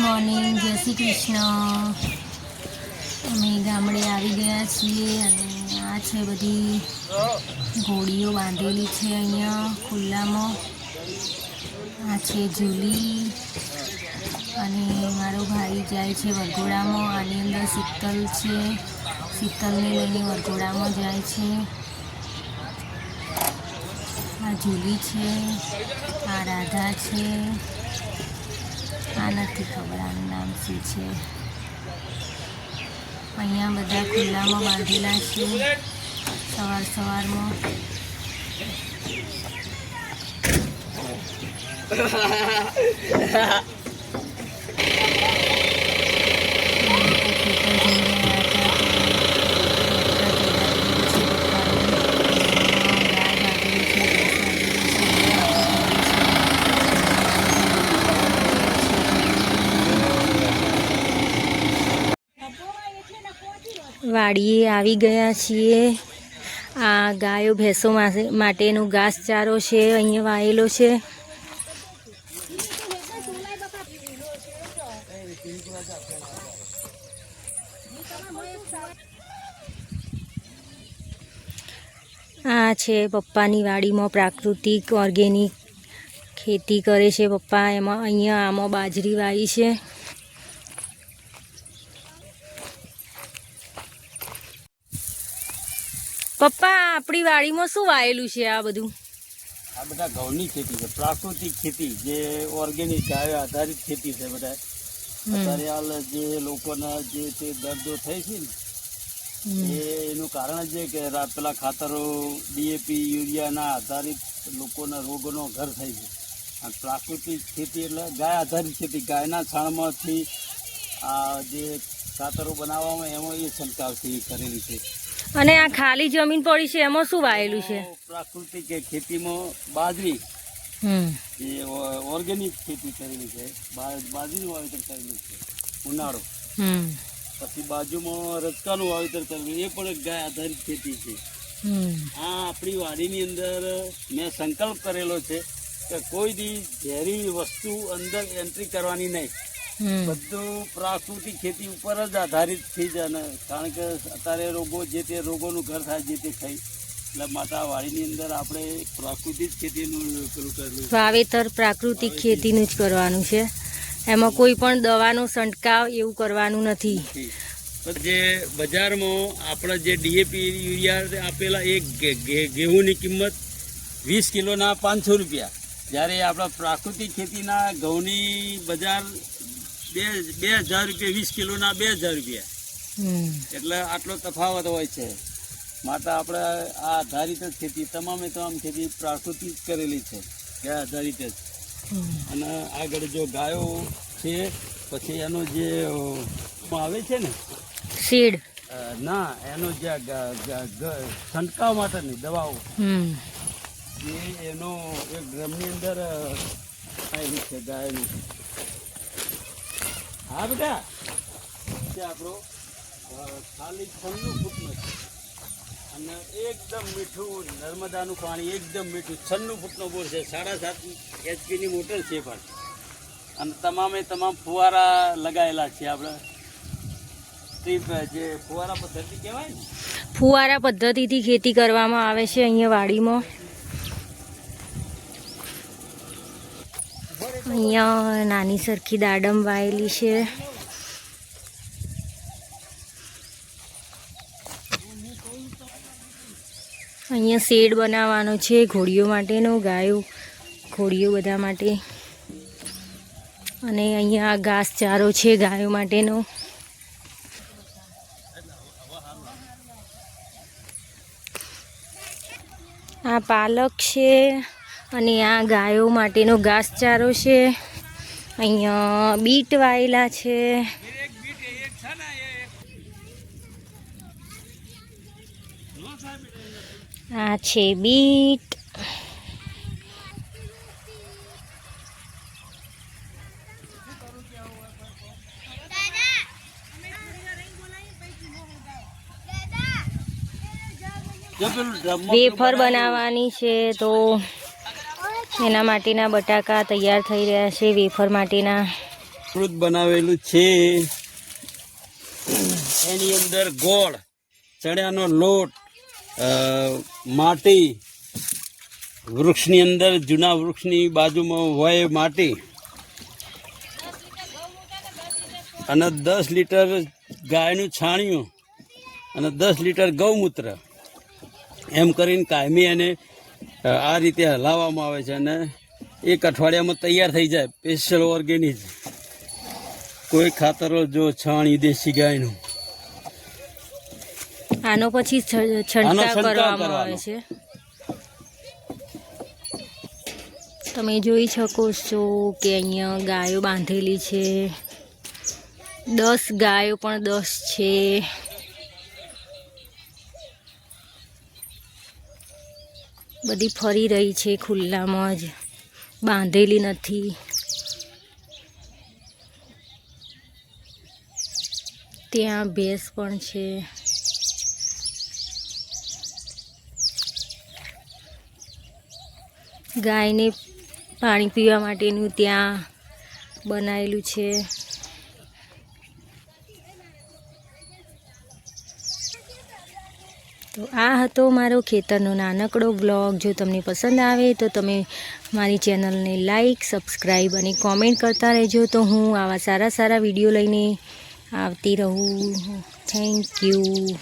Morning, જય શ્રી કૃષ્ણ। અમે ગામડે આવી ગયા છીએ અને આ છે બધી ઘોડીઓ બાંધેલી છે અહીંયા ખુલ્લામાં। આ છે ઝૂલી અને મારો ભાઈ જાય છે વરઘોડામાં। આની અંદર શીતલ છે, શીતલને લઈને વરઘોડામાં જાય છે। આ ઝૂલી છે, આ રાધા છે, આ નથી ખબર આનું નામ શું છે। અહીંયા બધા ખુલ્લામાં બાંધેલા છે સવારમાં। વાડીએ આવી ગયા છીએ। આ ગાયો ભેંસો માટેનો ઘાસચારો છે, અહીંયા વાયેલો છે। આ છે પપ્પાની વાડીમાં પ્રાકૃતિક ઓર્ગેનિક ખેતી કરે છે પપ્પા। એમાં અહીંયા આમાં બાજરી વાવી છે। પપ્પા આપણી વાડીમાં શું વાયેલું છે આ બધું? આ બધા ઘઉંની ખેતી છે, પ્રાકૃતિક ખેતી, જે ઓર્ગેનિક ગાયો આધારિત ખેતી છે બધા। અત્યારે હાલ જે લોકોના જે તે દર્દો થઈ છે ને એનું કારણ જ છે કે પેલા ખાતરો ડીએપી યુરિયાના આધારિત લોકોના રોગોનો ઘર થાય છે। અને પ્રાકૃતિક ખેતી એટલે ગાય આધારિત ખેતી, ગાયના છાણમાંથી આ જે ખાતરો બનાવવામાં એમાં એ છંટકાવથી કરેલી છે। અને આ ખાલી જમીન પડી છે એમાં શું વાયેલું છે? પ્રાકૃતિક ખેતીમાં બાજરી, એ ઓર્ગેનિક ખેતી કરેલી છે। બાજરીનું વાવેતર કરેલું છે ઉનાળો, પછી બાજુમાં રચકાનું વાવેતર કરેલું, એ પણ એક ગાય આધારિત ખેતી છે। આ આપણી વાડીની અંદર મેં સંકલ્પ કરેલો છે કે કોઈ દી ઝેરી વસ્તુ અંદર એન્ટ્રી કરવાની નહીં, બધું પ્રાકૃતિક ખેતી ઉપર જ આધારિત થઈ જાય। કારણ કે અત્યારે રોગો, જે તે રોગોનું ઘર થાય જે તે ખાઈ, એટલે માતા વાડીની અંદર આપણે પ્રાકૃતિક ખેતીનું પેલું કરેલું વાવેતર પ્રાકૃતિક ખેતીનું જ કરવાનું છે। એમાં કોઈ પણ દવાનો છંટકાવ એવું કરવાનું નથી। જે બજારમાં આપણે જે ડીએપી યુરિયા આપેલા એક ઘેઉની કિંમત 20 કિલોના 500 રૂપિયા, જ્યારે આપણા પ્રાકૃતિક ખેતીના ઘઉંની બજાર 2000 રૂપિયા, 20 કિલોના 2000 રૂપિયા, એટલે આટલો તફાવત હોય છે। માતા આપણે આ આધારિત જ ખેતી, તમામ ખેતી પ્રાકૃતિક કરેલી છે, ગાય આધારિત જ। અને આગળ જો ગાયો છે, પછી એનો જે આવે છે ને સીડ, ના એનો જે છંટકાવ માટેની દવાઓ, એનો એક ડ્રમની અંદર આવેલી છે ગાયનું। હા બેટા, તે આપણો ખાલી 96 ફૂટનો છે અને એકદમ મીઠું, નર્મદાનું પાણી એકદમ મીઠું, 96 ફૂટનો બોર છે, 7.5 HP મોટર છે પણ, અને તમામ ફુવારા લગાવેલા છે આપણે। જે ફુવારા પદ્ધતિ કહેવાય ને, ફુવારા પદ્ધતિથી ખેતી કરવામાં આવે છે અહીંયા વાડીમાં। અહીંયા નાની સરખી દાડમ વાયેલી છે। અહીંયા શેડ બનાવવાનો છે ઘોડીઓ માટેનો, ગાયો ઘોડીઓ બધા માટે। અને અહીંયા ઘાસચારો છે ગાયો માટેનો। આ પાલક છે અને આ ગાયો માટેનો ઘાસચારો છે। અહીંયા બીટ વાયેલા છે। આ છે બીટ। વેફર બનાવવાની છે તો એના માટેના બટાકા તૈયાર થઈ રહ્યા છે વેફર માટેના। અમૃત બનાવેલું છે. એની અંદર ગોળ, ચણાનો લોટ, માટી, વૃક્ષની અંદર જૂના વૃક્ષની બાજુમાં હોય માટી, અને 10 લીટર ગાયનું છાણિયું અને 10 લીટર ગૌમૂત્ર, એમ કરીને કાયમી એને આ રીતે હલાવવામાં આવે છે અને 1 અઠવાડિયામાં તૈયાર થઈ જાય. સ્પેશિયલ ઓર્ગેનિક, કોઈ ખાતરો જો છાણિયું દેશી ગાયનું. આનો પછી છંટકાવ કરવામાં આવે છે. તમે જોઈ શકો છો કે અહીંયા ગાયો બાંધેલી છે. 10 ગાયો પણ 10 છે. બધી ફરી રહી છે ખુલ્લામાં જ, બાંધેલી નથી. ત્યાં ભેંસ પણ છે. ગાયને પાણી પીવા માટેનું ત્યાં બનાવેલું છે. તો આ હતો મારો ખેતરનો નાનકડો બ્લોગ. જો તમને પસંદ આવે તો તમે મારી ચેનલને લાઈક, સબસ્ક્રાઈબ અને કોમેન્ટ કરતા રહેજો. તો હું આવા સારા સારા વિડીયો લઈને આવતી રહું. Thank you.